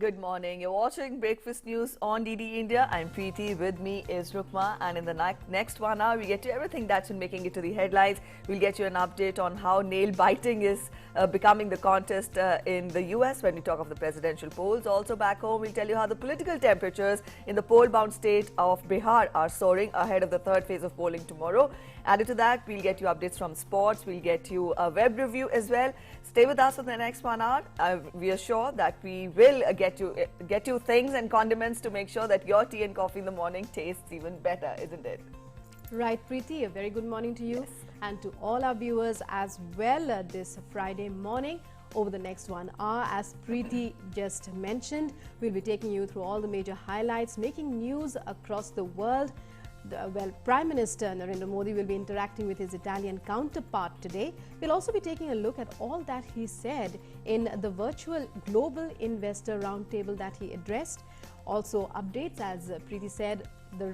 good morning. You're watching Breakfast News on DD India. I'm Preeti. With me is Rukma. And in the next 1 hour, we get to everything that's been making it to the headlines. We'll get you an update on how nail biting is becoming the contest in the US when we talk of the presidential polls. Also back home, we'll tell you how the political temperatures in the poll-bound state of Bihar are soaring ahead of the third phase of polling tomorrow. Added to that, we'll get you updates from sports. We'll get you a web review as well. Stay with us for the next 1 hour. We are sure that we will get you things and condiments to make sure that your tea and coffee in the morning tastes even better, isn't it? Right, Preeti. A very good morning to you. Yes. And to all our viewers as well this Friday morning. Over the next 1 hour, as Preeti just mentioned, we'll be taking you through all the major highlights, making news across the world. Prime Minister Narendra Modi will be interacting with his Italian counterpart today. We'll also be taking a look at all that he said in the virtual Global Investor Roundtable that he addressed. Also updates, as Preeti said,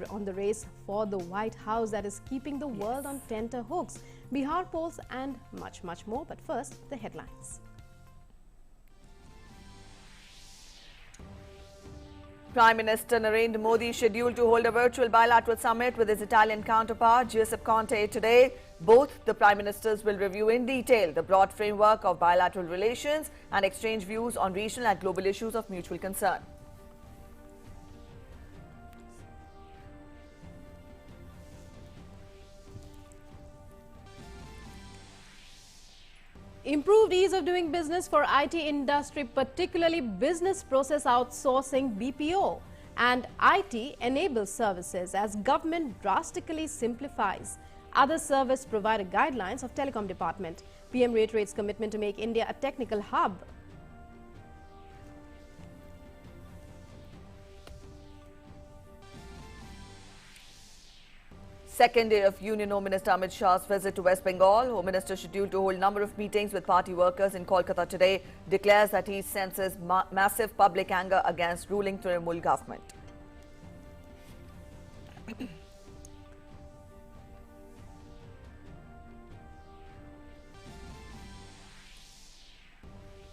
on the race for the White House that is keeping the world on tenterhooks, Bihar polls and much, much more. But first, the headlines. Prime Minister Narendra Modi scheduled to hold a virtual bilateral summit with his Italian counterpart Giuseppe Conte today. Both the Prime Ministers will review in detail the broad framework of bilateral relations and exchange views on regional and global issues of mutual concern. Improved ease of doing business for IT industry, particularly business process outsourcing BPO and IT enabled services as government drastically simplifies other service provider guidelines of Telecom Department. PM reiterates commitment to make India a technical hub. Second day of Union Home Minister Amit Shah's visit to West Bengal. Home Minister scheduled to hold a number of meetings with party workers in Kolkata today. Declares that he senses massive public anger against ruling Trinamool government.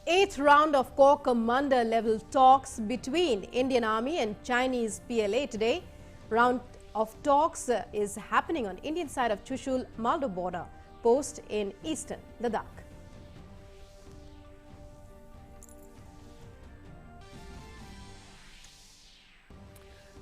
Eighth round of Corps commander level talks between Indian Army and Chinese PLA today. Round of talks is happening on Indian side of Chushul-Maldo border post in eastern Ladakh.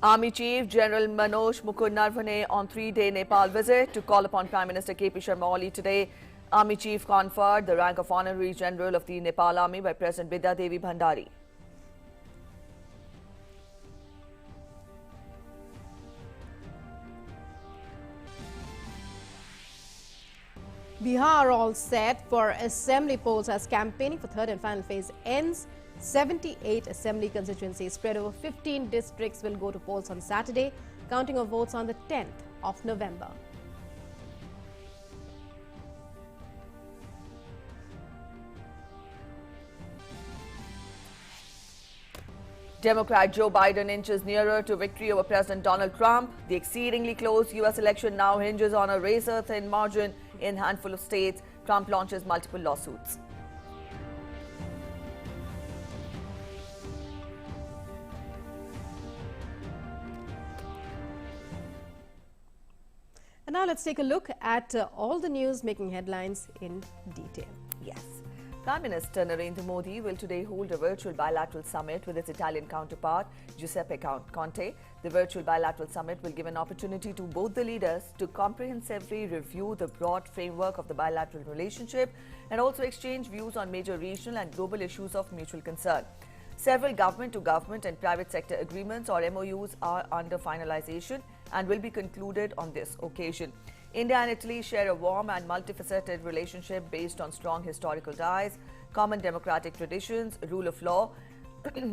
Army Chief General Manoj Mukund Narvane on 3-day Nepal visit to call upon Prime Minister KP Sharma Oli today. Army Chief conferred the rank of Honorary General of the Nepal Army by President Bidya Devi Bhandari. Bihar all set for assembly polls as campaigning for third and final phase ends. 78 assembly constituencies spread over 15 districts will go to polls on Saturday. Counting of votes on the 10th of November. Democrat Joe Biden inches nearer to victory over President Donald Trump. The exceedingly close U.S. election now hinges on a razor-thin margin in a handful of states. Trump launches multiple lawsuits. And now let's take a look at all the news making headlines in detail. Yes. Prime Minister Narendra Modi will today hold a virtual bilateral summit with his Italian counterpart, Giuseppe Conte. The virtual bilateral summit will give an opportunity to both the leaders to comprehensively review the broad framework of the bilateral relationship and also exchange views on major regional and global issues of mutual concern. Several government-to-government and private sector agreements or MOUs are under finalization and will be concluded on this occasion. India and Italy share a warm and multifaceted relationship based on strong historical ties, common democratic traditions, rule of law,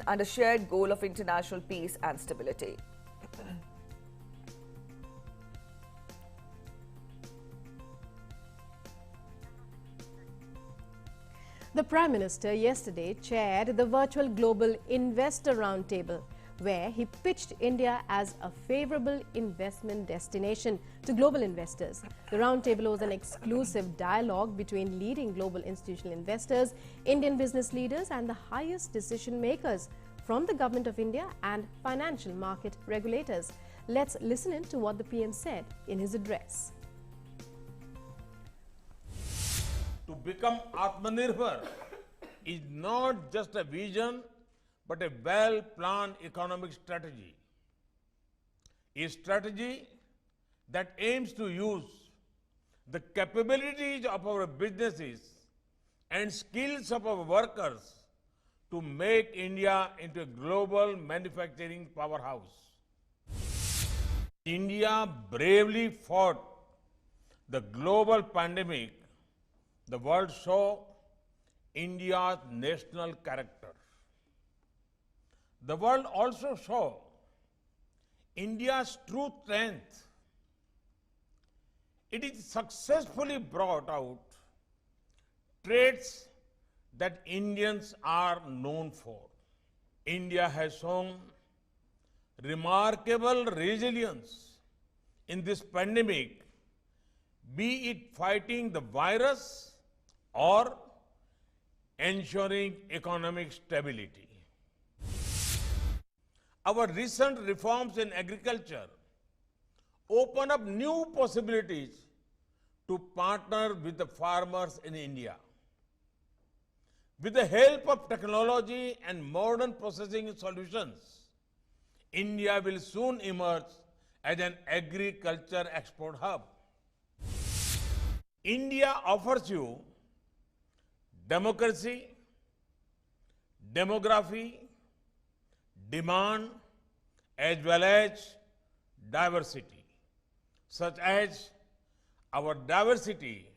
and a shared goal of international peace and stability. The Prime Minister yesterday chaired the virtual Global Investor Roundtable, where he pitched India as a favorable investment destination to global investors. The roundtable was an exclusive dialogue between leading global institutional investors, Indian business leaders and the highest decision makers from the Government of India and financial market regulators. Let's listen in to what the PM said in his address. To become Atmanirbhar is not just a vision, but a well-planned economic strategy. A strategy that aims to use the capabilities of our businesses and skills of our workers to make India into a global manufacturing powerhouse. India bravely fought the global pandemic. The world saw India's national character. The world also saw India's true strength. It is successfully brought out traits that Indians are known for. India has shown remarkable resilience in this pandemic, be it fighting the virus or ensuring economic stability. Our recent reforms in agriculture open up new possibilities to partner with the farmers in India. With the help of technology and modern processing solutions, India will soon emerge as an agriculture export hub. India offers you democracy, demography, demand, as well as diversity, such as our diversity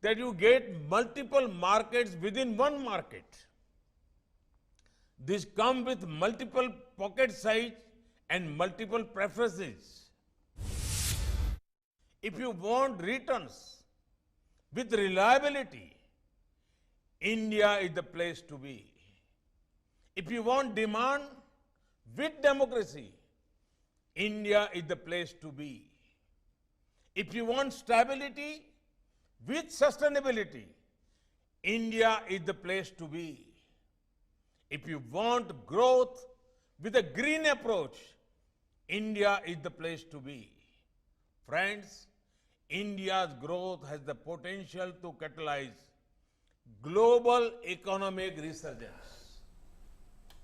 that you get multiple markets within one market. This comes with multiple pocket size and multiple preferences. If you want returns with reliability, India is the place to be. If you want demand with democracy, India is the place to be. If you want stability with sustainability, India is the place to be. If you want growth with a green approach, India is the place to be. Friends, India's growth has the potential to catalyze global economic resurgence.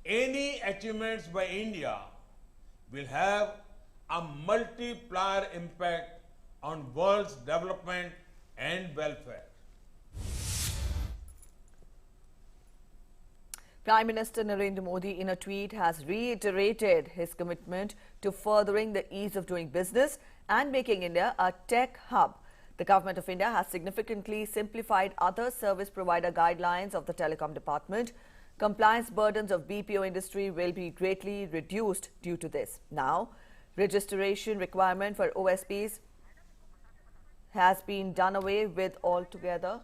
Any achievements by India will have a multiplier impact on world's development and welfare. Prime Minister Narendra Modi in a tweet has reiterated his commitment to furthering the ease of doing business and making India a tech hub. The Government of India has significantly simplified other service provider guidelines of the Telecom Department. Compliance burdens of BPO industry will be greatly reduced due to this. Now, registration requirement for OSPs has been done away with altogether.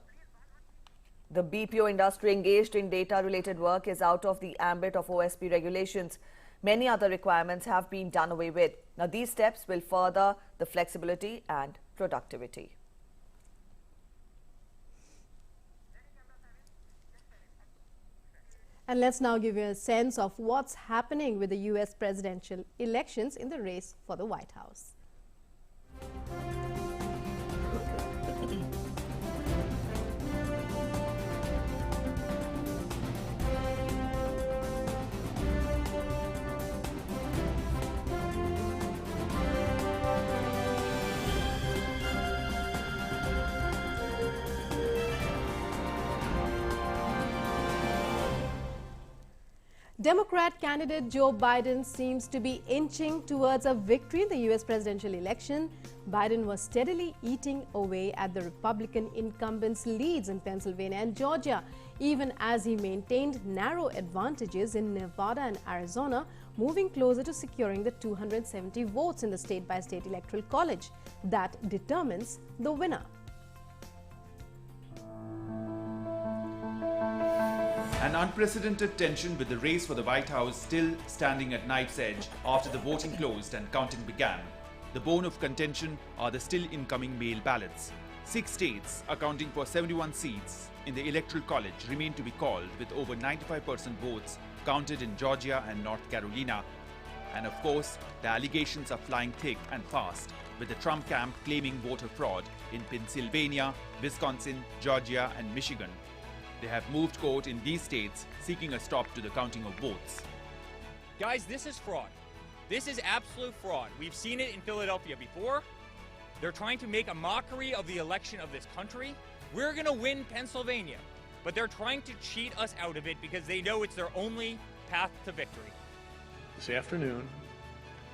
The BPO industry engaged in data-related work is out of the ambit of OSP regulations. Many other requirements have been done away with. Now, these steps will further the flexibility and productivity. And let's now give you a sense of what's happening with the US presidential elections in the race for the White House. Democrat candidate Joe Biden seems to be inching towards a victory in the US presidential election. Biden was steadily eating away at the Republican incumbents' leads in Pennsylvania and Georgia, even as he maintained narrow advantages in Nevada and Arizona, moving closer to securing the 270 votes in the state-by-state electoral college that determines the winner. An unprecedented tension with the race for the White House still standing at knife's edge after the voting closed and counting began. The bone of contention are the still incoming mail ballots. 6 states, accounting for 71 seats in the electoral college, remain to be called, with over 95% votes counted in Georgia and North Carolina. And of course, the allegations are flying thick and fast, with the Trump camp claiming voter fraud in Pennsylvania, Wisconsin, Georgia and Michigan. They have moved court in these states, seeking a stop to the counting of votes. Guys, this is fraud. This is absolute fraud. We've seen it in Philadelphia before. They're trying to make a mockery of the election of this country. We're going to win Pennsylvania, but they're trying to cheat us out of it because they know it's their only path to victory. This afternoon,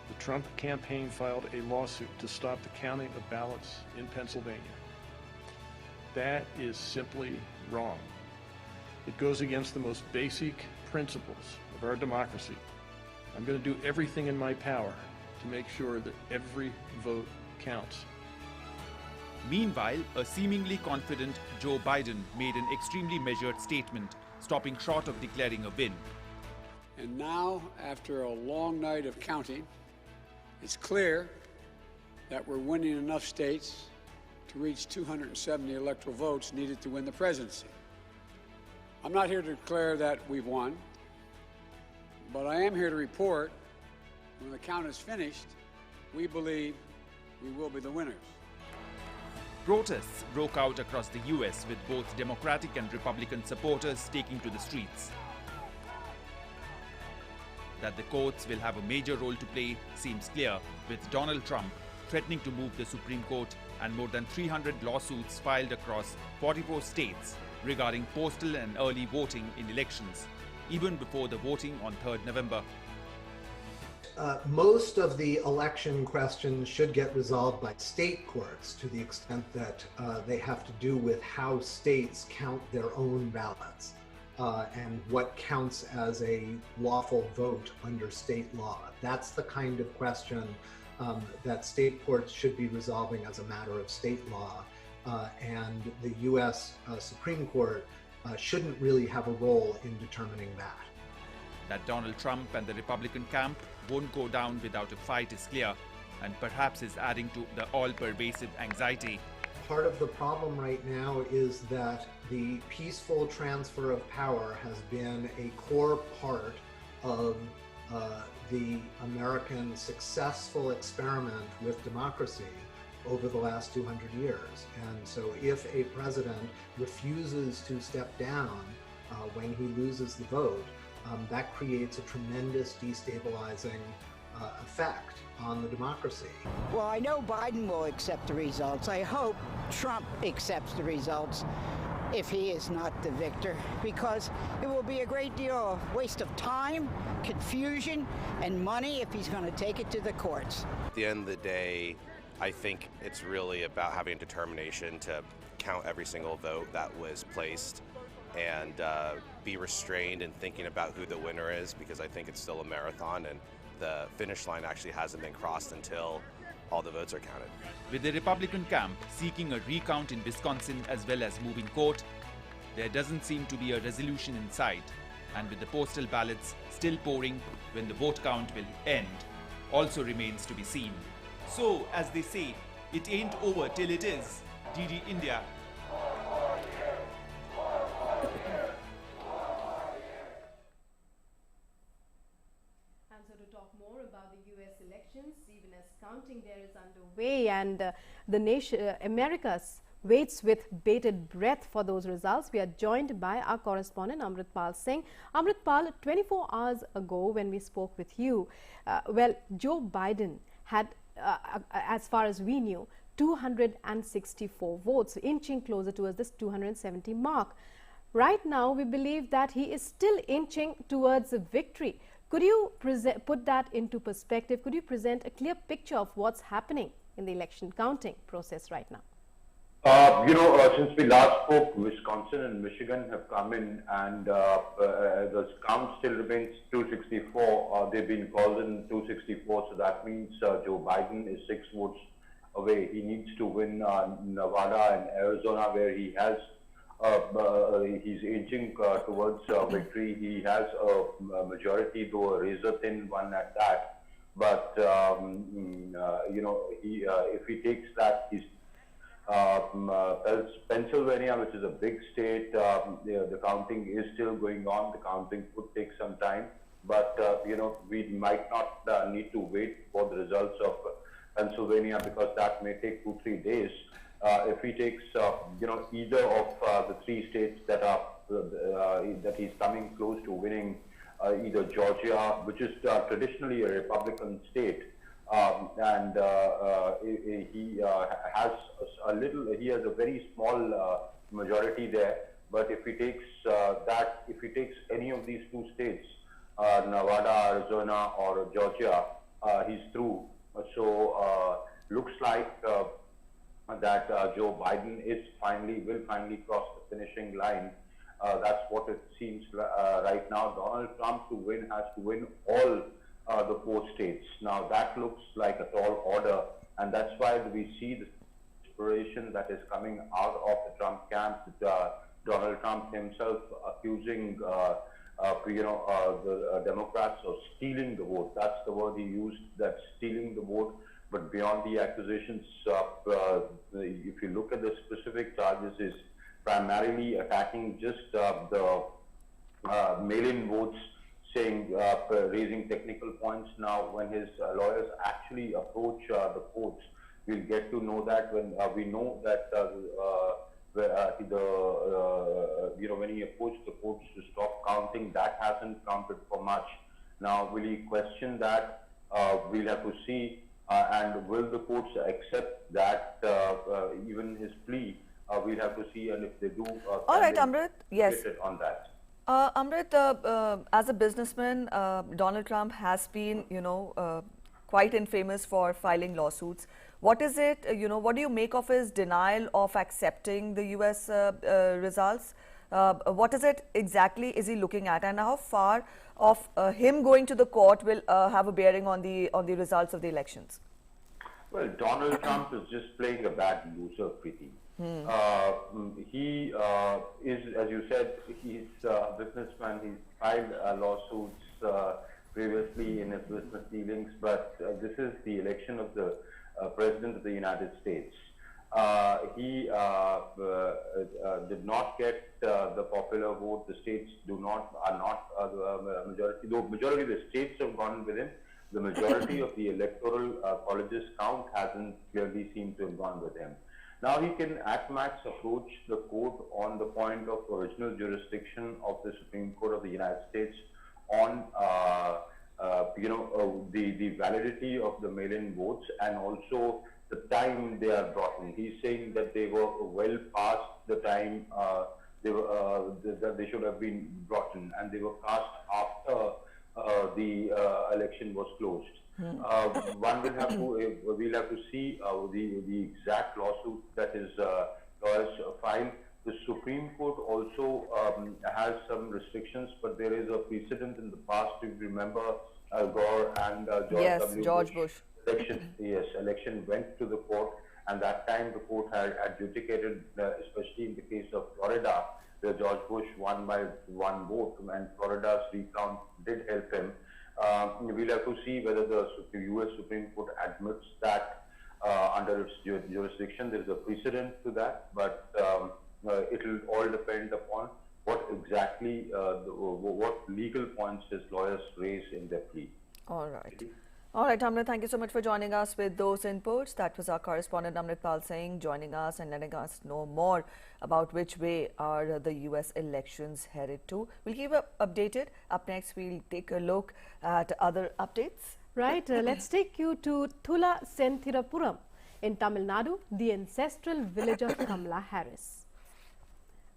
the Trump campaign filed a lawsuit to stop the counting of ballots in Pennsylvania. That is simply wrong. It goes against the most basic principles of our democracy. I'm going to do everything in my power to make sure that every vote counts. Meanwhile, a seemingly confident Joe Biden made an extremely measured statement, stopping short of declaring a win. And now, after a long night of counting, it's clear that we're winning enough states to reach 270 electoral votes needed to win the presidency. I'm not here to declare that we've won, but I am here to report when the count is finished, we believe we will be the winners. Protests broke out across the US, with both Democratic and Republican supporters taking to the streets. That the courts will have a major role to play seems clear, with Donald Trump threatening to move the Supreme Court and more than 300 lawsuits filed across 44 states regarding postal and early voting in elections, even before the voting on 3rd November. Most of the election questions should get resolved by state courts to the extent that they have to do with how states count their own ballots and what counts as a lawful vote under state law. That's the kind of question that state courts should be resolving as a matter of state law. And the US Supreme Court shouldn't really have a role in determining that. That Donald Trump and the Republican camp won't go down without a fight is clear, and perhaps is adding to the all-pervasive anxiety. Part of the problem right now is that the peaceful transfer of power has been a core part of the American successful experiment with democracy over the last 200 years. And so if a president refuses to step down when he loses the vote, that creates a tremendous destabilizing effect on the democracy. Well, I know Biden will accept the results. I hope Trump accepts the results if he is not the victor, because it will be a great deal of waste of time, confusion, and money if he's going to take it to the courts. At the end of the day, I think it's really about having determination to count every single vote that was placed and be restrained in thinking about who the winner is, because I think it's still a marathon and the finish line actually hasn't been crossed until all the votes are counted. With the Republican camp seeking a recount in Wisconsin as well as moving court, there doesn't seem to be a resolution in sight, and with the postal ballots still pouring when the vote count will end, also remains to be seen. So, as they say, it ain't over till it is. DD India. And so to talk more about the US elections, even as counting there is underway and the nation, America waits with bated breath for those results, we are joined by our correspondent Amritpal Singh. Amritpal, 24 hours ago when we spoke with you, well, Joe Biden had, as far as we knew, 264 votes, inching closer towards this 270 mark. Right now, we believe that he is still inching towards a victory. Could you put that into perspective? Could you present a clear picture of what's happening in the election counting process right now? Since we last spoke, Wisconsin and Michigan have come in, and the count still remains 264. They've been called in 264, so that means Joe Biden is 6 votes away. He needs to win Nevada and Arizona, where he has he's inching towards victory. He has a majority, though a razor-thin one at that. But if he takes that, he's Pennsylvania, which is a big state, the counting is still going on. The counting could take some time, but we might not need to wait for the results of Pennsylvania, because that may take 2-3 days. If he takes either of the 3 states that are that he's coming close to winning, either Georgia, which is traditionally a Republican state, and he has he has a very small majority there. But if he takes if he takes any of these 2 states, Nevada, Arizona, or Georgia, he's through. So looks like that Joe Biden will finally cross the finishing line. That's what it seems right now. Donald Trump to win has to win all the 4 states. Now that looks like a tall order, and that's why we see the inspiration that is coming out of the Trump camp. Donald Trump himself accusing the Democrats of stealing the vote. That's the word he used, that stealing the vote. But beyond the accusations, if you look at the specific charges, is primarily attacking just the mail-in votes, saying raising technical points. Now, when his lawyers actually approach the courts, we'll get to know that when we know that when he approached the courts to stop counting, that hasn't counted for much. Now, will he question that? We'll have to see. And will the courts accept that, even his plea? We'll have to see, and if they do, all right, Amrit. Yes. On that. Amrit, as a businessman, Donald Trump has been, quite infamous for filing lawsuits. What is it, what do you make of his denial of accepting the US results? What is it exactly is he looking at, and how far of him going to the court will have a bearing on the results of the elections? Well, Donald Trump is just playing a bad loser, Preeti. He is, as you said, he's a businessman. He's filed lawsuits previously in his business dealings, but this is the election of the President of the United States. He did not get the popular vote. The states are not the majority. Though majority of the states have gone with him, the majority of the electoral colleges count hasn't clearly seemed to have gone with him. Now he can at max approach the court on the point of original jurisdiction of the Supreme Court of the United States on the validity of the mail-in votes, and also the time they are brought in. He's saying that they were well past the time that they should have been brought in, and they were cast after the election was closed. We'll have to see the exact lawsuit that his lawyers filed. The Supreme Court also has some restrictions, but there is a precedent in the past. If you remember, Al Gore and George Bush. Election went to the court, and that time the court had adjudicated, especially in the case of Florida, where George Bush won by 1 vote, and Florida's recount did help him. We'll have to see whether the US Supreme Court admits that under its jurisdiction. There is a precedent to that, but it will all depend upon what exactly, what legal points his lawyers raise in their plea. All right. All right, Amrit, thank you so much for joining us with those inputs. That was our correspondent Amrit Pal Singh joining us and letting us know more about which way are the US elections headed to. We'll keep updated. Up next, we'll take a look at other updates. Right, let's take you to Thula Senthirapuram in Tamil Nadu, the ancestral village of Kamala Harris.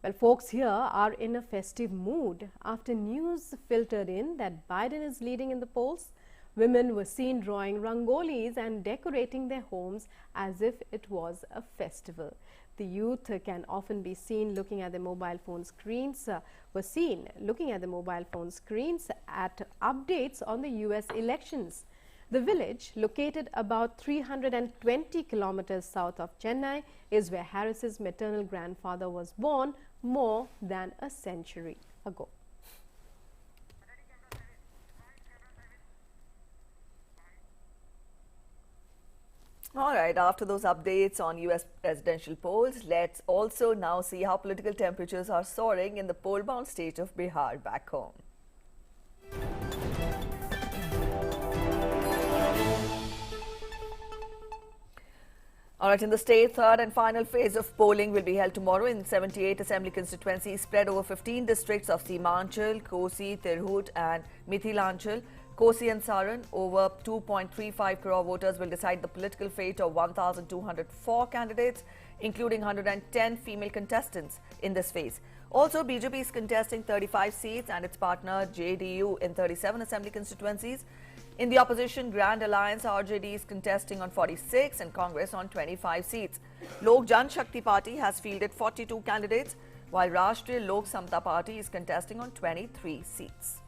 Well, folks here are in a festive mood after news filtered in that Biden is leading in the polls. Women were seen drawing rangolis and decorating their homes as if it was a festival. The youth can often be seen looking at their mobile phone screens, at updates on the US elections. The village, located about 320 kilometers south of Chennai, is where Harris's maternal grandfather was born more than a century ago. All right, after those updates on US presidential polls, let's also now see how political temperatures are soaring in the poll-bound state of Bihar back home. All right, in the state, third and final phase of polling will be held tomorrow in 78 assembly constituencies spread over 15 districts of Seemanchal, Kosi, Tirhut and Mithilanchal. Kosi and Saran, over 2.35 crore voters will decide the political fate of 1,204 candidates, including 110 female contestants in this phase. Also, BJP is contesting 35 seats and its partner JDU in 37 assembly constituencies. In the opposition Grand Alliance, RJD is contesting on 46 and Congress on 25 seats. Lok Jan Shakti Party has fielded 42 candidates, while Rashtriya Lok Samta Party is contesting on 23 seats.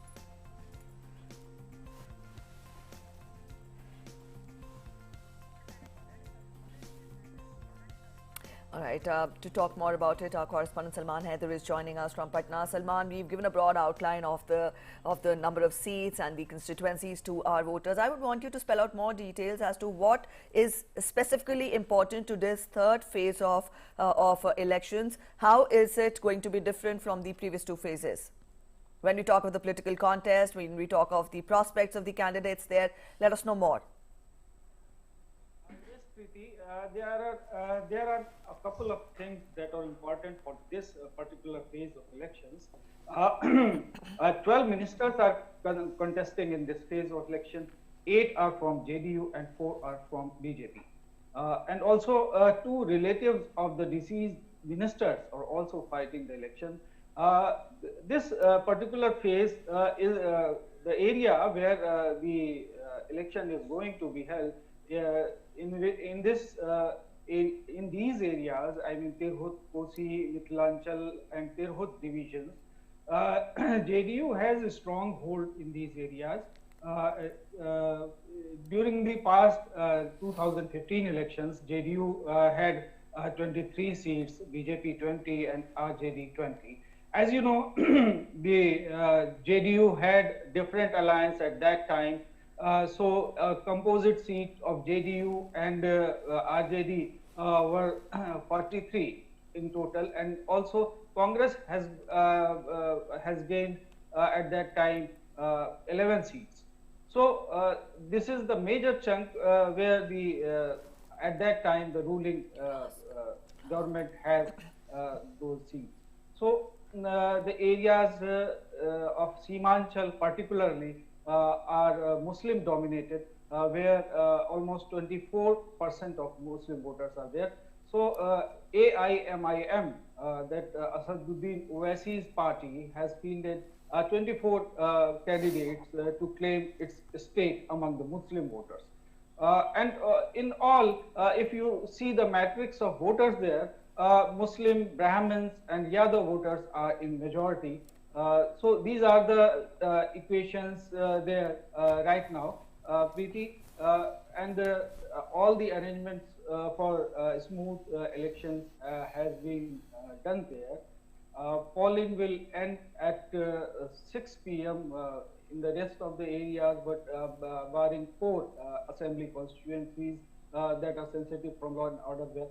All right, to talk more about it, our correspondent Salman Haider is joining us from Patna. Salman, we've given a broad outline of the number of seats and the constituencies to our voters. I would want you to spell out more details as to what is specifically important to this third phase of elections. How is it going to be different from the previous two phases? When we talk of the political contest, when we talk of the prospects of the candidates there, let us know more. There are a couple of things that are important for this particular phase of elections. 12 ministers are contesting in this phase of election. 8 are from JDU and 4 are from BJP. And also 2 relatives of the deceased ministers are also fighting the election. This particular phase is the area where the election is going to be held. In these areas, I mean Tirhut, Kosi, Mithilanchal and Tirhut divisions, JDU has a strong hold in these areas. During the past 2015 elections, JDU had 23 seats, BJP 20 and RJD 20. As you know, the JDU had different alliance at that time. So a composite seat of JDU and RJD were 43 in total, and also Congress has gained at that time 11 seats. So this is the major chunk where the at that time the ruling government has those seats. So the areas of Seemanchal particularly are Muslim dominated, where almost 24% of Muslim voters are there. So AIMIM, that Asaduddin Owaisi's party, has fielded 24 candidates to claim its stake among the Muslim voters. And in all, if you see the matrix of voters there, Muslim, Brahmins and Yadav voters are in majority. So these are the equations there right now, Preeti, and all the arrangements for smooth elections has been done there. Polling will end at 6 p.m. In the rest of the areas, but barring 4 assembly constituencies that are sensitive from law and order, where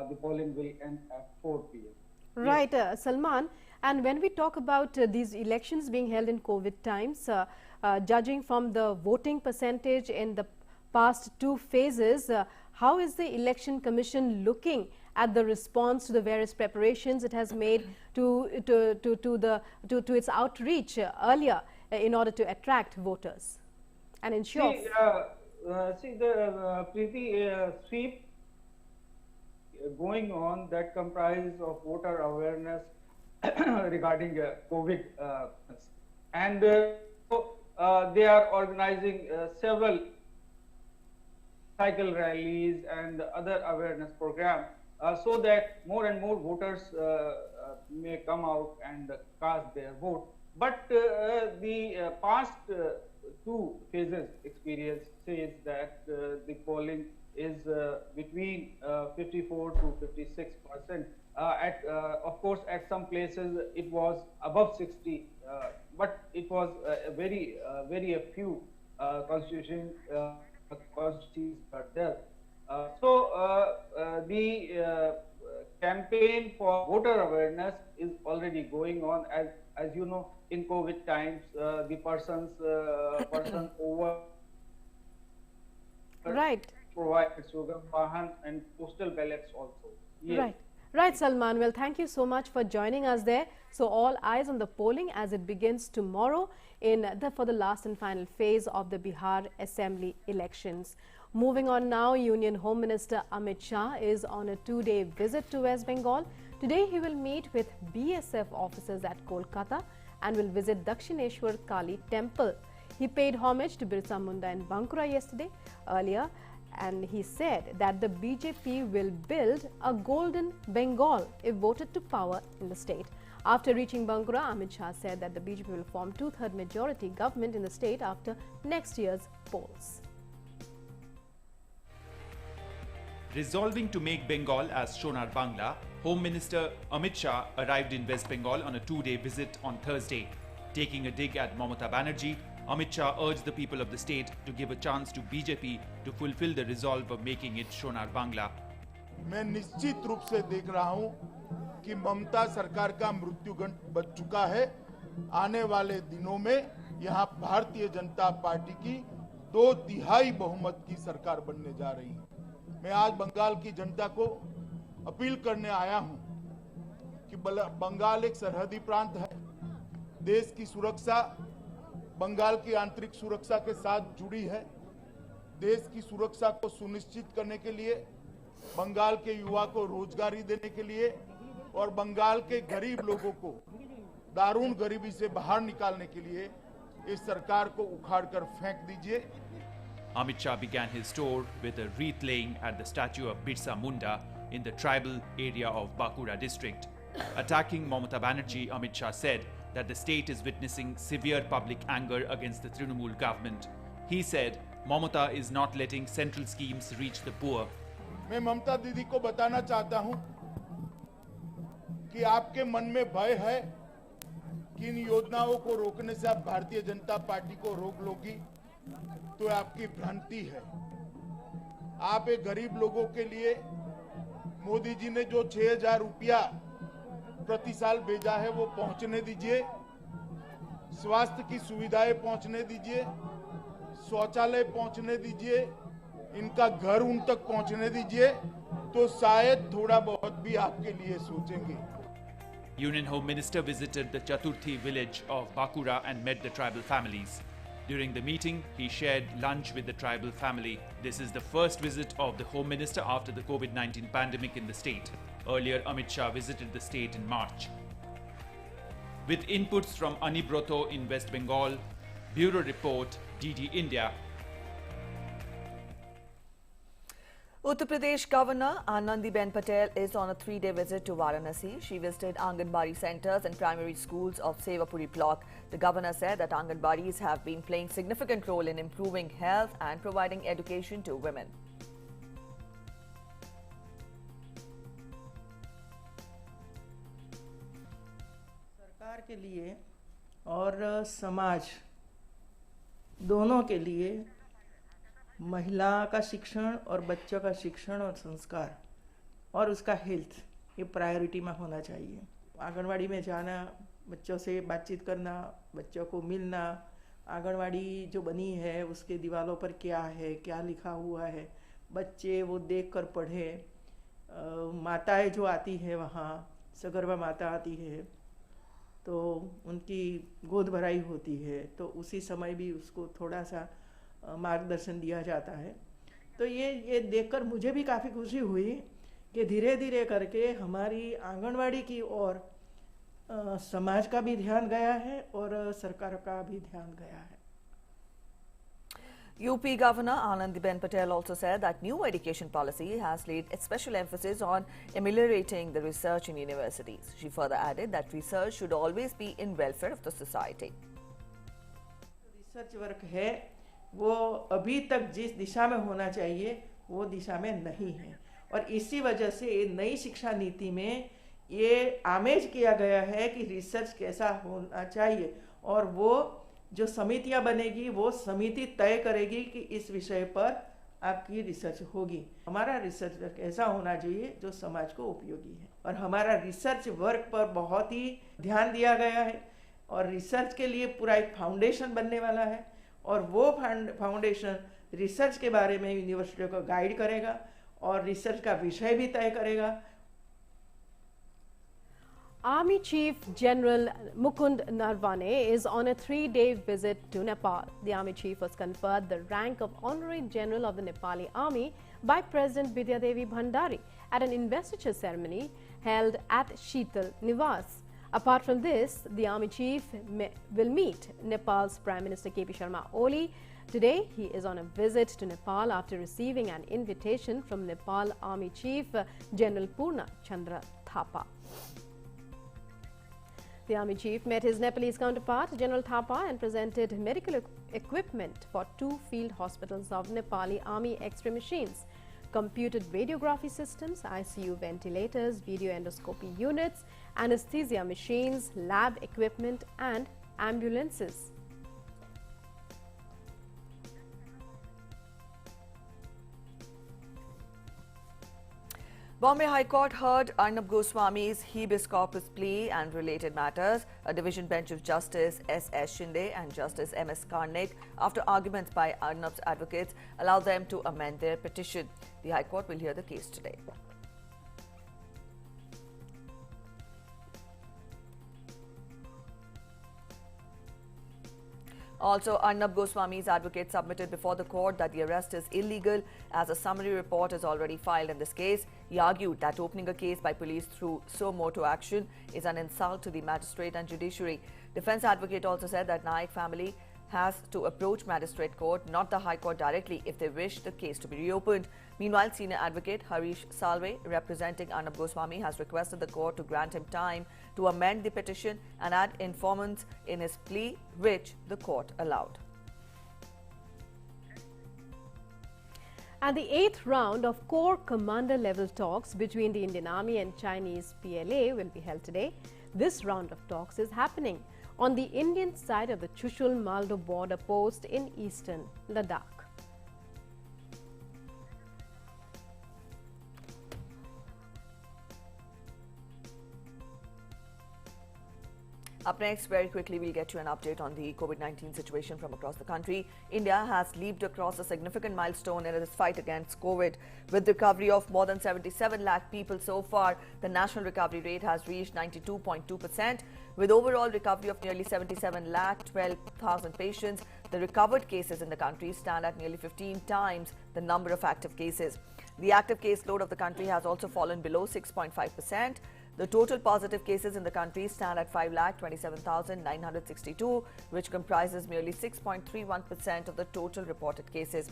the polling will end at 4 p.m. Right, Salman. And when we talk about these elections being held in COVID times, judging from the voting percentage in the past 2 phases, how is the Election Commission looking at the response to the various preparations it has made to its outreach earlier in order to attract voters and ensure? See the Preeti, sweep going on that comprise of voter awareness regarding COVID, and they are organizing several cycle rallies and other awareness programs so that more and more voters may come out and cast their vote. But the past 2 phases experience says that the polling is between 54 to 56%. Of course, at some places it was above 60, but it was very few constituencies are there. So the campaign for voter awareness is already going on. As you know, in COVID times, the person over right provides sugar, Vahan and postal ballots also. Yes. Right, Salman. Well, thank you so much for joining us there. So all eyes on the polling as it begins tomorrow for the last and final phase of the Bihar Assembly Elections. Moving on now, Union Home Minister Amit Shah is on a 2-day visit to West Bengal. Today he will meet with BSF officers at Kolkata and will visit Dakshineshwar Kali Temple. He paid homage to Birsa Munda in Bankura earlier, and he said that the BJP will build a golden Bengal if voted to power in the state. After reaching Bankura, Amit Shah said that the BJP will form 2/3 majority government in the state after next year's polls. Resolving to make Bengal as Sonar Bangla, Home Minister Amit Shah arrived in West Bengal on a 2-day visit on Thursday. Taking a dig at Mamata Banerjee, Amit Shah urged the people of the state to give a chance to BJP to fulfill the resolve of making it Sonar Bangla. मैं निश्चित रूप से देख रहा हूं कि ममता सरकार का मृत्युगंड बच चुका है। आने वाले दिनों में यहां भारतीय जनता पार्टी की 2/3 बहुमत की सरकार बनने जा रही है। मैं आज बंगाल की जनता को अपील करने आया हूं कि बंगाल एक सरहदी प्रांत है। देश की सुरक्षा बंगाल की आंतरिक सुरक्षा के साथ जुड़ी है। देश की सुरक्षा को सुनिश्चित करने के लिए, बंगाल के युवा को रोजगारी देने के लिए और बंगाल के गरीब लोगों को दारुण गरीबी से बाहर निकालने के लिए इस सरकार को उखाड़कर फेंक दीजिए। Amit Shah began his tour with a wreath laying at the statue of Birsa Munda in the tribal area of Bankura district. Attacking Mamata Banerjee, Amit Shah said that the state is witnessing severe public anger against the Trinamool government. He said Mamata is not letting central schemes reach the poor. मैं ममता दीदी को बताना चाहता हूं कि आपके मन में भय है कि इन योजनाओं को रोकने से आप भारतीय जनता पार्टी को रोक लोगी, तो आपकी भ्रांति है। आप एक गरीब लोगों के लिए मोदी जी ने जो 6,000 रुपया प्रति साल भेजा है वो पहुंचने दीजिए, स्वास्थ्य की सुविधाएं पहुंचने दीजिए, शौचालय पहुंचने दीजिए, इनका घर उन तक पहुंचने दीजिए, तो शायद थोड़ा बहुत भी आपके लिए सोचेंगे। Union Home Minister visited the Chaturthi village of Bankura and met the tribal families. During the meeting, he shared lunch with the tribal family. This is the first visit of the Home Minister after the COVID-19 pandemic in the state. Earlier, Amit Shah visited the state in March. With inputs from Anibroto in West Bengal, Bureau Report, DD India. Uttar Pradesh Governor Anandiben Patel is on a 3-day visit to Varanasi. She visited Anganwadi centers and primary schools of Sevapuri block. The governor said that Anganwadis have been playing significant role in improving health and providing education to women. सरकार के लिए और समाज दोनों के लिए महिला का शिक्षण और बच्चों का शिक्षण और संस्कार और उसका हेल्थ ये प्रायोरिटी में होना चाहिए। आंगनवाड़ी में जाना, बच्चों से बातचीत करना, बच्चों को मिलना, आंगनवाड़ी जो बनी है उसके दीवारों पर क्या है, क्या लिखा हुआ है, बच्चे वो देख कर पढ़े। माताएं जो आती है वहाँ, सगर्भा माता आती है तो उनकी गोद भराई होती है, तो उसी समय भी उसको थोड़ा सा मार्गदर्शन दिया जाता है। तो ये देखकर मुझे भी काफ़ी खुशी हुई कि धीरे धीरे करके हमारी आंगनवाड़ी की ओर समाज का भी ध्यान गया है और सरकार का भी ध्यान गया है। UP Governor Anandiben Patel also said that new education policy has laid a special emphasis on ameliorating the research in universities. She further added that research should always be in welfare of the society. Research work है वो अभी तक जिस दिशा में होना चाहिए वो दिशा में नहीं है और इसी वजह से नई शिक्षा नीति में ये आमेज किया गया है कि रिसर्च कैसा होना चाहिए और वो जो समितियां बनेगी वो समिति तय करेगी कि इस विषय पर आपकी रिसर्च होगी। हमारा रिसर्च वर्क ऐसा होना चाहिए जो समाज को उपयोगी है, और हमारा रिसर्च वर्क पर बहुत ही ध्यान दिया गया है, और रिसर्च के लिए पूरा एक फाउंडेशन बनने वाला है, और वो फाउंडेशन रिसर्च के बारे में यूनिवर्सिटियों को गाइड करेगा और रिसर्च का विषय भी तय करेगा। Army Chief General Mukund Narwane is on a 3-day visit to Nepal. The Army Chief was conferred the rank of Honorary General of the Nepali Army by President Bidya Devi Bhandari at an investiture ceremony held at Sheetal Niwas. Apart from this, the Army Chief will meet Nepal's Prime Minister KP Sharma Oli. Today, he is on a visit to Nepal after receiving an invitation from Nepal Army Chief General Purna Chandra Thapa. The Army Chief met his Nepalese counterpart, General Thapa, and presented medical equipment for 2 field hospitals of Nepali Army X-ray machines, computed radiography systems, ICU ventilators, video endoscopy units, anesthesia machines, lab equipment, and ambulances. Bombay High Court heard Arnab Goswami's habeas corpus plea and related matters. A division bench of Justice S.S. Shinde and Justice M.S. Karnik, after arguments by Arnab's advocates, allowed them to amend their petition. The High Court will hear the case today. Also, Arnab Goswami's advocate submitted before the court that the arrest is illegal as a summary report is already filed in this case. He argued that opening a case by police through suo motu action is an insult to the magistrate and judiciary. Defense advocate also said that Naik family has to approach magistrate court, not the High Court directly, if they wish the case to be reopened. Meanwhile, senior advocate Harish Salve, representing Arnab Goswami, has requested the court to grant him time to amend the petition and add informants in his plea, which the court allowed. And the 8th round of Corps Commander level talks between the Indian Army and Chinese PLA will be held today. This round of talks is happening on the Indian side of the Chushul-Maldo border post in eastern Ladakh. Up next, very quickly, we'll get you an update on the COVID-19 situation from across the country. India has leaped across a significant milestone in its fight against COVID. With recovery of more than 77 lakh people so far, the national recovery rate has reached 92.2%. With overall recovery of nearly 77 lakh 12,000 patients, the recovered cases in the country stand at nearly 15 times the number of active cases. The active case load of the country has also fallen below 6.5%. The total positive cases in the country stand at 5,27,962, which comprises merely 6.31% of the total reported cases.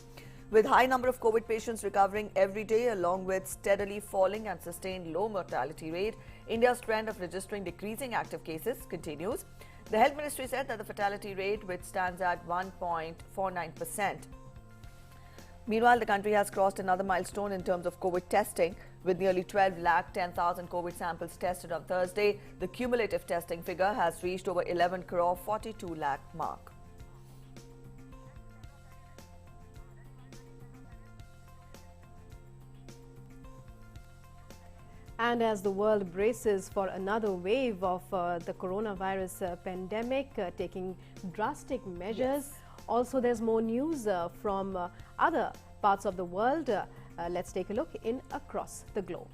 With high number of COVID patients recovering every day, along with steadily falling and sustained low mortality rate, India's trend of registering decreasing active cases continues. The Health Ministry said that the fatality rate, which stands at 1.49%. Meanwhile, the country has crossed another milestone in terms of COVID testing. With nearly 12 lakh 10,000 COVID samples tested on Thursday, the cumulative testing figure has reached over 11 crore 42 lakh mark. And as the world braces for another wave of the coronavirus pandemic, taking drastic measures, also there's more news from other parts of the world. Let's take a look in across the globe.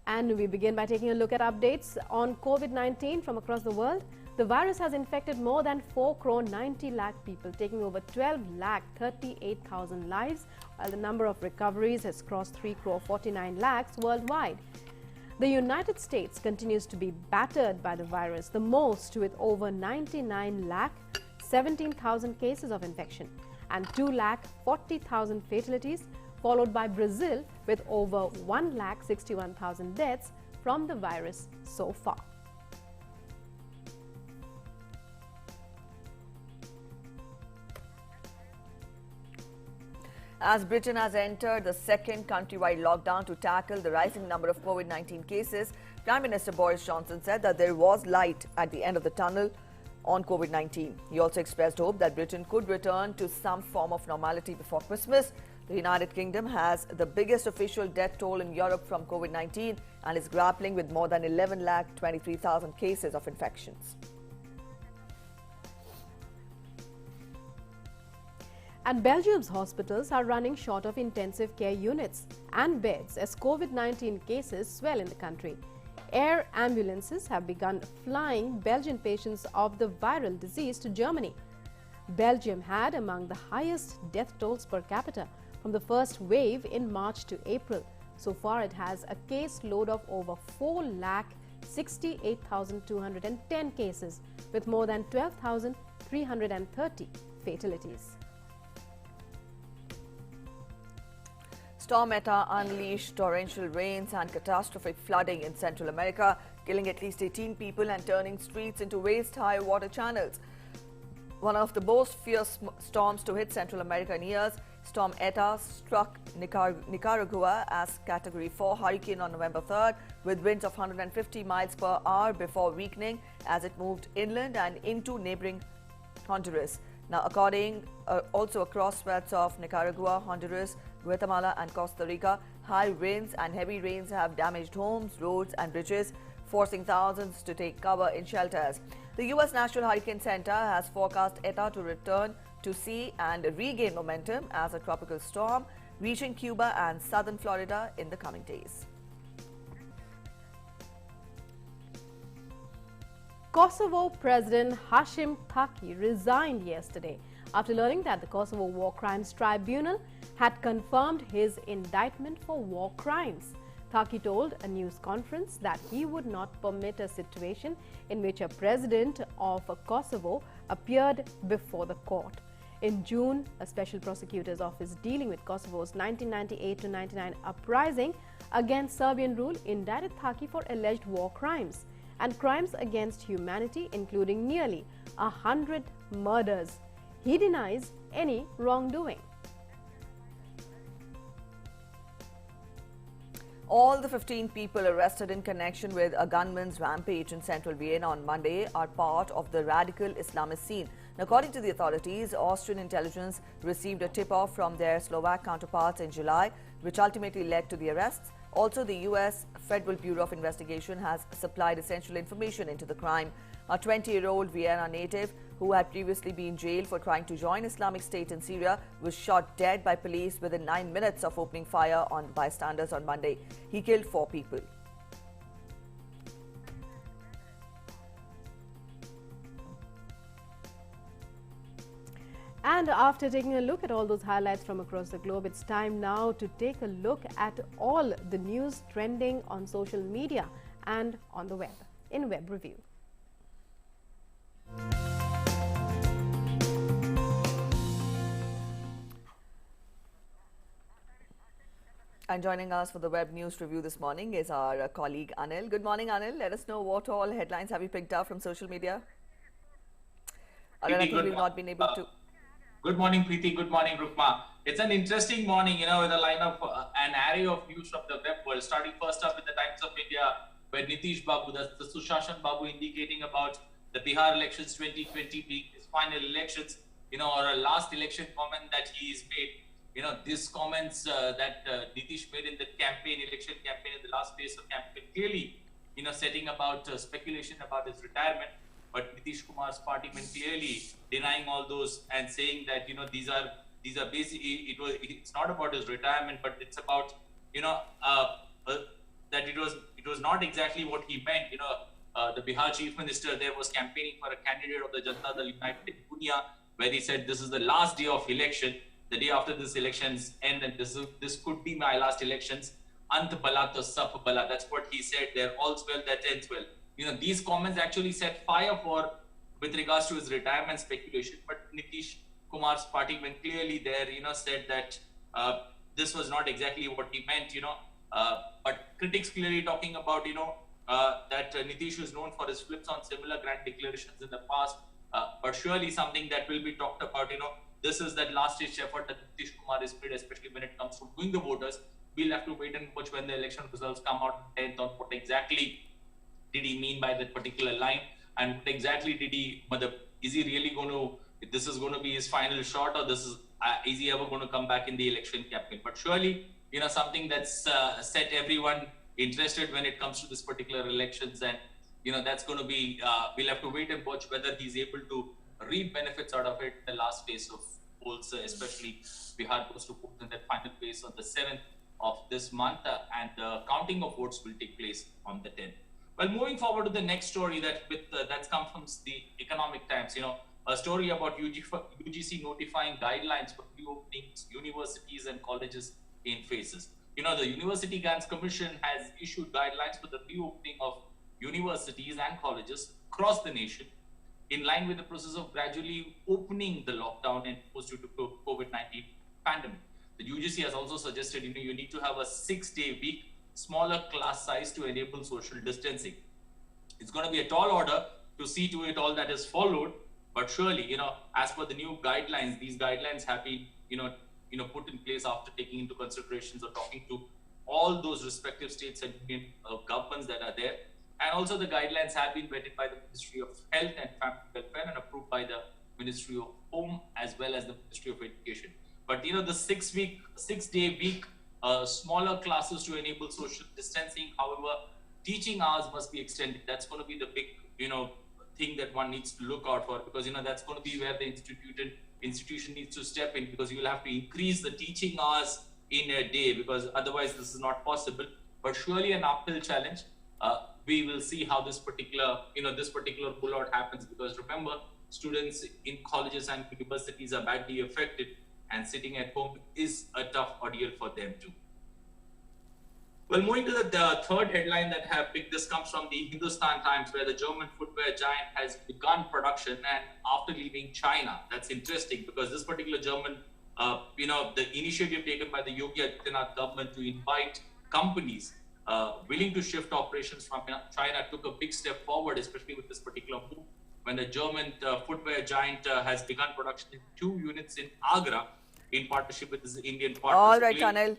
And we begin by taking a look at updates on COVID-19 from across the world. The virus has infected more than 4 crore 90 lakh people, taking over 12 lakh 38,000 lives, while the number of recoveries has crossed 3 crore 49 lakhs worldwide. The United States continues to be battered by the virus, the most, with over 99 lakh 17,000 cases of infection and 2 lakh 40,000 fatalities, followed by Brazil with over 1 lakh 61,000 deaths from the virus so far. As Britain has entered the second countrywide lockdown to tackle the rising number of COVID-19 cases, Prime Minister Boris Johnson said that there was light at the end of the tunnel on COVID-19. He also expressed hope that Britain could return to some form of normality before Christmas. The United Kingdom has the biggest official death toll in Europe from COVID-19 and is grappling with more than 11,23,000 cases of infections. And Belgium's hospitals are running short of intensive care units and beds as COVID-19 cases swell in the country. Air ambulances have begun flying Belgian patients of the viral disease to Germany. Belgium had among the highest death tolls per capita from the first wave in March to April. So far, it has a case load of over 4,68,210 cases with more than 12,330 fatalities. Storm Eta unleashed torrential rains and catastrophic flooding in Central America, killing at least 18 people and turning streets into waist-high water channels. One of the most fierce storms to hit Central America in years, Storm Eta struck Nicaragua as Category 4 hurricane on November 3rd with winds of 150 miles per hour before weakening as it moved inland and into neighboring Honduras. Now, also across swaths of Nicaragua, Honduras, Guatemala and Costa Rica, high winds and heavy rains have damaged homes, roads and bridges, forcing thousands to take cover in shelters. The U.S. National Hurricane Center has forecast Eta to return to sea and regain momentum as a tropical storm, reaching Cuba and southern Florida in the coming days. Kosovo President Hashim Thaçi resigned yesterday after learning that the Kosovo War Crimes Tribunal had confirmed his indictment for war crimes. Thaçi told a news conference that he would not permit a situation in which a president of Kosovo appeared before the court. In June, a special prosecutor's office dealing with Kosovo's 1998-99 uprising against Serbian rule indicted Thaçi for alleged war crimes and crimes against humanity, including nearly 100 murders. He denies any wrongdoing. All the 15 people arrested in connection with a gunman's rampage in central Vienna on Monday are part of the radical Islamist scene. According to the authorities, Austrian intelligence received a tip-off from their Slovak counterparts in July, which ultimately led to the arrests. Also, the U.S. Federal Bureau of Investigation has supplied essential information into the crime. A 20-year-old Vienna native who had previously been jailed for trying to join Islamic State in Syria was shot dead by police within 9 minutes of opening fire on bystanders on Monday. He killed 4 people. And after taking a look at all those highlights from across the globe, it's time now to take a look at all the news trending on social media and on the web in Web Review. And joining us for the Web News Review this morning is our colleague Anil. Good morning, Anil. Let us know what all headlines have you picked up from social media? Anil, I think we've not been able to... Good morning, Preeti. Good morning, Rukma. It's an interesting morning, with a line of an array of news from the web world. Starting first up with the Times of India, where Nitish Babu, that's the Sushashan Babu, indicating about the Bihar elections 2020 being his final elections, or a last election comment that he's made. These comments that Nitish made in the election campaign, in the last phase of campaign, clearly, setting about speculation about his retirement. But Nitish Kumar's party men clearly denying all those and saying that these are basically it's not about his retirement, but it's about that it was not exactly what he meant. The Bihar chief minister there was campaigning for a candidate of the Janata Dal United Punya, where he said this is the last day of election. The day after this elections end, and this could be my last elections. Ant bala to sab bala. That's what he said there. All's well that ends well. These comments actually set fire with regards to his retirement speculation. But Nitish Kumar's party men clearly there, said that this was not exactly what he meant, but critics clearly talking about, that Nitish is known for his flips on similar grand declarations in the past, but surely something that will be talked about, this is that last-ditch effort that Nitish Kumar is made, especially when it comes to wooing the voters. We'll have to wait and watch when the election results come out on 10th on what exactly did he mean by that particular line, and what exactly did he, is he really going to, this is going to be his final shot, or this is he ever going to come back in the election campaign? But surely, something that's set everyone interested when it comes to this particular elections, and that's going to be, we'll have to wait and watch whether he's able to reap benefits out of it in the last phase of polls, especially Bihar goes to polls in that final phase on the 7th of this month, and the counting of votes will take place on the 10th. Well, moving forward to the next story that's come from the Economic Times, a story about UGC notifying guidelines for reopening universities and colleges in phases. The University Grants Commission has issued guidelines for the reopening of universities and colleges across the nation in line with the process of gradually opening the lockdown imposed due to COVID-19 pandemic. The UGC has also suggested, you need to have a 6-day week, smaller class size to enable social distancing. It's going to be a tall order to see to it all that is followed, but surely, as per the new guidelines, these guidelines have been, put in place after taking into considerations or talking to all those respective states and union governments that are there. And also the guidelines have been vetted by the Ministry of Health and Family Welfare and approved by the Ministry of Home as well as the Ministry of Education. But the 6-day week, smaller classes to enable social distancing. However, teaching hours must be extended. That's going to be the big, thing that one needs to look out for, because that's going to be where the institution needs to step in, because you will have to increase the teaching hours in a day, because otherwise this is not possible. But surely an uphill challenge. We will see how this particular rollout happens, because remember, students in colleges and universities are badly affected, and sitting at home is a tough ordeal for them too. Well, moving to the third headline that have picked, this comes from the Hindustan Times, where the German footwear giant has begun production and after leaving China. That's interesting, because this particular German, the initiative taken by the Yogi Adityanath government to invite companies willing to shift operations from China took a big step forward, especially with this particular move, when the German footwear giant has begun production in 2 units in Agra in partnership with his Indian partners. All right, Anil.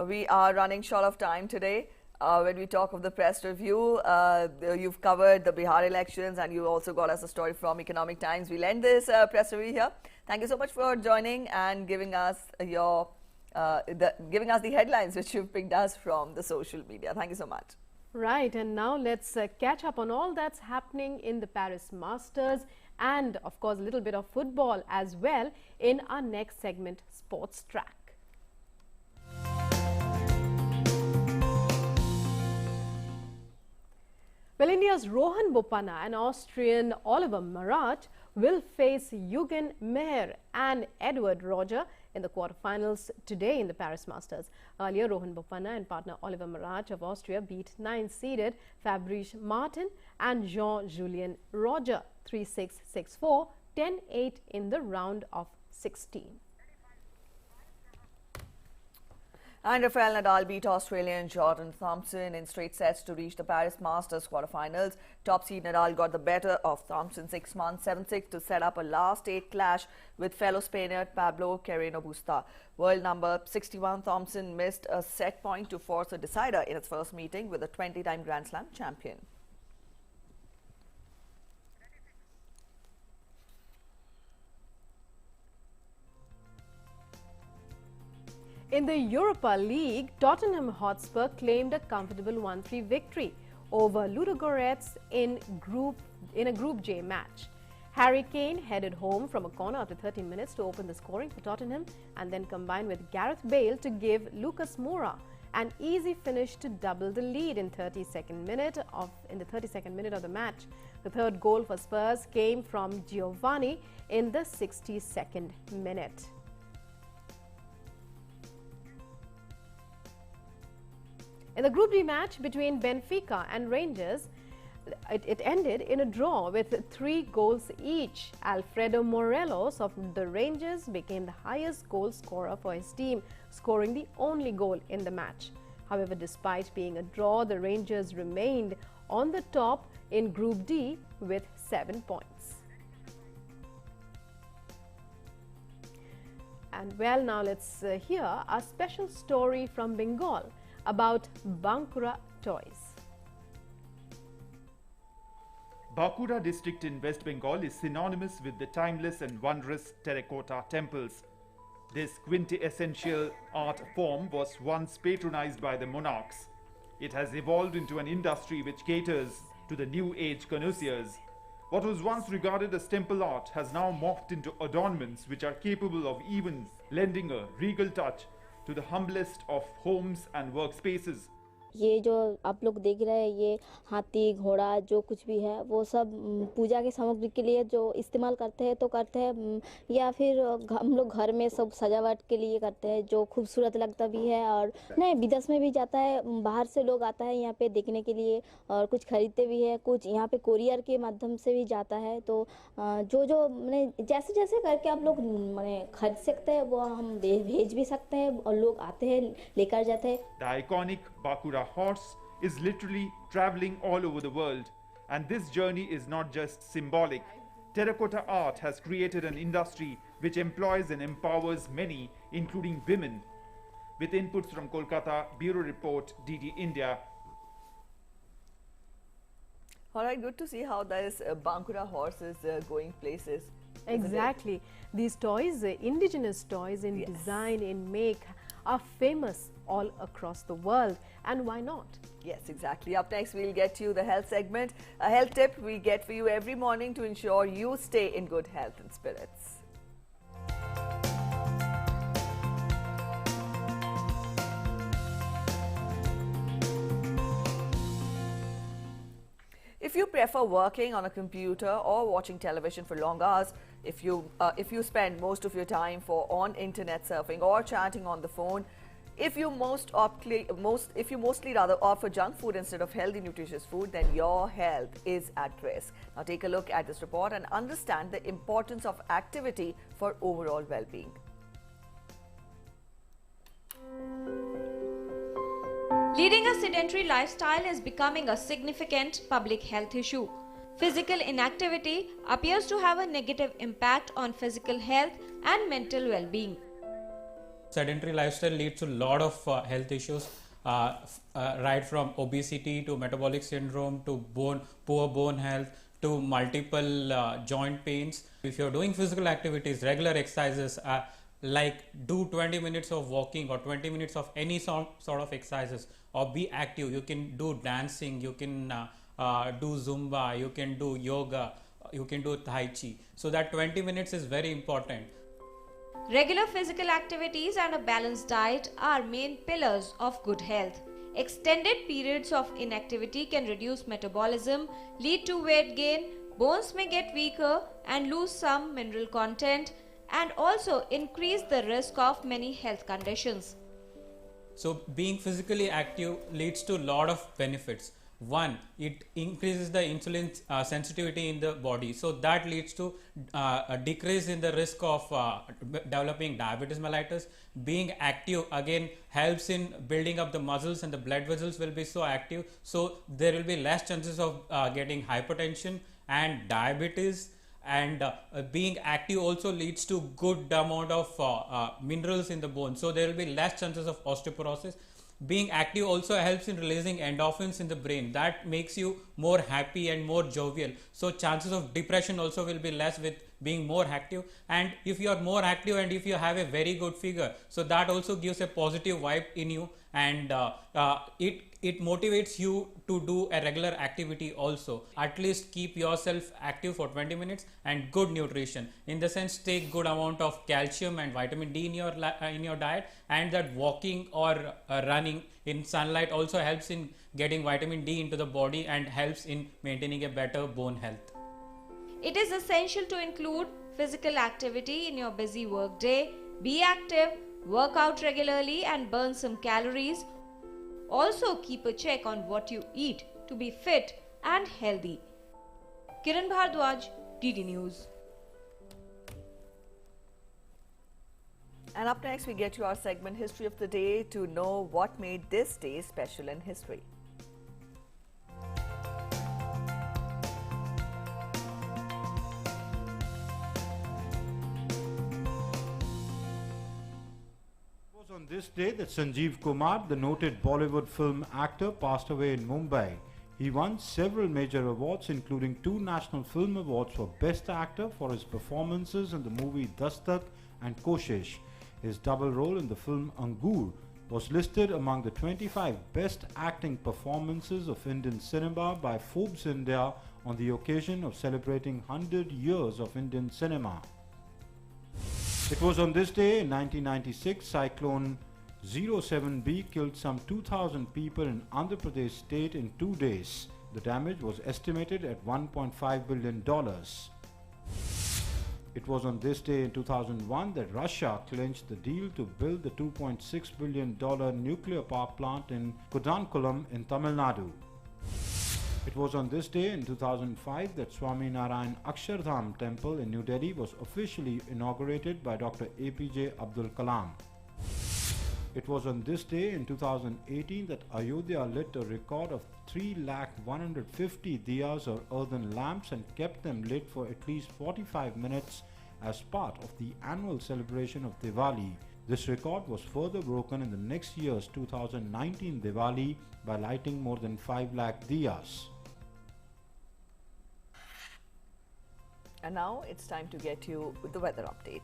We are running short of time today. When we talk of the press review, you've covered the Bihar elections, and you also got us a story from Economic Times. We'll end this press review here. Thank you so much for joining and giving us your giving us the headlines which you've picked us from the social media. Thank you so much. Right, and now let's catch up on all that's happening in the Paris Masters, and of course a little bit of football as well in our next segment, Sports Track. Well, India's Rohan Bopanna and Austrian Oliver Marat will face Eugen Meher and Edward Roger in the quarterfinals today in the Paris Masters. Earlier, Rohan Bopanna and partner Oliver Marat of Austria beat 9-seeded Fabrice Martin and Jean-Julien Roger 3-6, 6-4, 10-8 in the round of 16. And Rafael Nadal beat Australian Jordan Thompson in straight sets to reach the Paris Masters quarterfinals. Top seed Nadal got the better of Thompson 6-1, 7-6 to set up a last 8 clash with fellow Spaniard Pablo Carreno Busta. World number 61 Thompson missed a set point to force a decider in its first meeting with the 20-time Grand Slam champion. In the Europa League, Tottenham Hotspur claimed a comfortable 1-3 victory over Ludogorets in a Group J match. Harry Kane headed home from a corner after 13 minutes to open the scoring for Tottenham, and then combined with Gareth Bale to give Lucas Moura an easy finish to double the lead in the 32nd minute of the match. The third goal for Spurs came from Giovanni in the 62nd minute. In the Group D match between Benfica and Rangers, it ended in a draw with 3 goals each. Alfredo Morelos of the Rangers became the highest goal scorer for his team, scoring the only goal in the match. However, despite being a draw, the Rangers remained on the top in Group D with 7 points. And well, now let's hear a special story from Bengal about Bankura toys. Bankura district in West Bengal is synonymous with the timeless and wondrous terracotta temples. This quintessential art form was once patronized by the monarchs. It has evolved into an industry which caters to the new age connoisseurs. What was once regarded as temple art has now morphed into adornments which are capable of even lending a regal touch to the humblest of homes and workspaces. ये जो आप लोग देख रहे हैं, ये हाथी घोड़ा जो कुछ भी है वो सब पूजा के सामग्री के लिए जो इस्तेमाल करते हैं तो करते हैं, या फिर हम लोग घर में सब सजावट के लिए करते हैं जो खूबसूरत लगता भी है। और नहीं, विदेश में भी जाता है, बाहर से लोग आता है यहाँ पे देखने के लिए और कुछ खरीदते भी है, कुछ यहाँ पे कोरियर के माध्यम से भी जाता है। तो जो जो मैंने जैसे जैसे करके आप लोग मैंने खरीद सकते हैं वो हम भेज भी सकते हैं और लोग आते हैं लेकर जाते हैं। The iconic Bankura horse is literally traveling all over the world, and this journey is not just symbolic. Terracotta art has created an industry which employs and empowers many, including women. With inputs from Kolkata, Bureau Report, DD India. All right, good to see how this Bankura horse is going places. Exactly. These toys, indigenous toys in design, in make, are famous all across the world. And why not? Yes, exactly. Up next, we'll get to you the health segment. A health tip we get for you every morning to ensure you stay in good health and spirits. If you prefer working on a computer or watching television for long hours, if you spend most of your time on internet surfing or chatting on the phone, if you mostly rather opt for junk food instead of healthy, nutritious food, then your health is at risk. Now take a look at this report and understand the importance of activity for overall well-being. Leading a sedentary lifestyle is becoming a significant public health issue. Physical inactivity appears to have a negative impact on physical health and mental well-being. Sedentary lifestyle leads to a lot of health issues, right from obesity to metabolic syndrome to poor bone health to multiple joint pains. If you're doing physical activities, regular exercises, like do 20 minutes of walking or 20 minutes of any sort of exercises, or be active. You can do dancing, you can do Zumba, you can do yoga, you can do Tai Chi. So that 20 minutes is very important. Regular physical activities and a balanced diet are main pillars of good health. Extended periods of inactivity can reduce metabolism, lead to weight gain, bones may get weaker and lose some mineral content, and also increase the risk of many health conditions. So being physically active leads to a lot of benefits. One, it increases the insulin sensitivity in the body, so that leads to a decrease in the risk of developing diabetes mellitus. Being active again helps in building up the muscles, and the blood vessels will be so active, so there will be less chances of getting hypertension and diabetes. And being active also leads to good amount of minerals in the bone, so there will be less chances of osteoporosis. Being active also helps in releasing endorphins in the brain, that makes you more happy and more jovial, so chances of depression also will be less with being more active. And if you are more active and if you have a very good figure, so that also gives a positive vibe in you, and it motivates you to do a regular activity also. At least keep yourself active for 20 minutes, and good nutrition in the sense, take good amount of calcium and vitamin D in your diet, and that walking or running in sunlight also helps in getting vitamin D into the body and helps in maintaining a better bone health. It is essential to include physical activity in your busy work day. Be active, work out regularly and burn some calories. Also keep a check on what you eat to be fit and healthy. Kiran Bhardwaj, DD News. And up next, we get to our segment History of the Day to know what made this day special in history. On this day that Sanjeev Kumar, the noted Bollywood film actor, passed away in Mumbai. He won several major awards, including 2 National Film Awards for Best Actor for his performances in the movie Dastak and Koshish. His double role in the film Angur was listed among the 25 best acting performances of Indian cinema by Forbes India on the occasion of celebrating 100 years of Indian cinema. It was on this day in 1996 Cyclone 07B killed some 2,000 people in Andhra Pradesh state in 2 days. The damage was estimated at $1.5 billion. It was on this day in 2001 that Russia clinched the deal to build the $2.6 billion nuclear power plant in Kudankulam in Tamil Nadu. It was on this day in 2005 that Swami Narayan Akshardham Temple in New Delhi was officially inaugurated by Dr. APJ Abdul Kalam. It was on this day in 2018 that Ayodhya lit a record of 3,150,000 diyas or earthen lamps and kept them lit for at least 45 minutes as part of the annual celebration of Diwali. This record was further broken in the next year's 2019 Diwali by lighting more than 5 lakh diyas. And now it's time to get you with the weather update.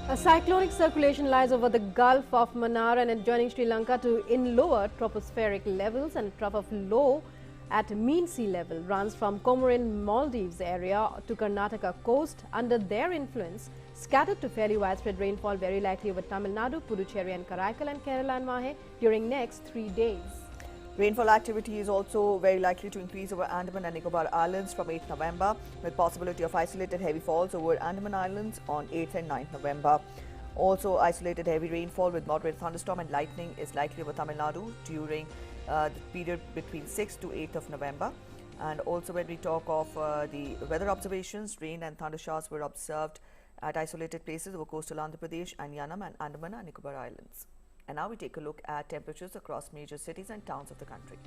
A cyclonic circulation lies over the Gulf of Mannar and adjoining Sri Lanka in lower tropospheric levels, and a trough of low at mean sea level runs from Comorin Maldives area to Karnataka coast. Under their influence, scattered to fairly widespread rainfall very likely over Tamil Nadu, Puducherry and Karaikal and Kerala and Mahe during next 3 days. Rainfall activity is also very likely to increase over Andaman and Nicobar Islands from 8th November, with possibility of isolated heavy falls over Andaman Islands on 8th and 9th November. Also, isolated heavy rainfall with moderate thunderstorm and lightning is likely over Tamil Nadu during the period between 6th to 8th of November. And also, when we talk of the weather observations, rain and thunder showers were observed at isolated places over coastal Andhra Pradesh and Yanam and Andaman and Nicobar Islands. And now we take a look at temperatures across major cities and towns of the country.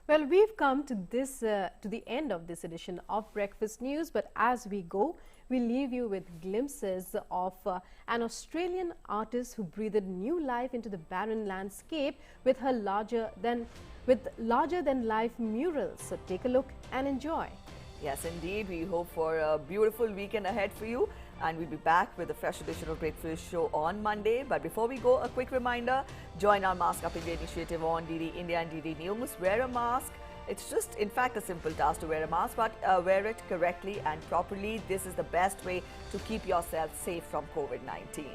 Well, we've come to the end of this edition of Breakfast News, but as we go, we leave you with glimpses of an Australian artist who breathed new life into the barren landscape with her larger than life murals. So take a look and enjoy. Yes, indeed. We hope for a beautiful weekend ahead for you. And we'll be back with a fresh edition of Breakfast Show on Monday. But before we go, a quick reminder, join our Mask Up India initiative on DD India and DD News. Wear a mask. It's just, in fact, a simple task to wear a mask, but wear it correctly and properly. This is the best way to keep yourself safe from COVID-19.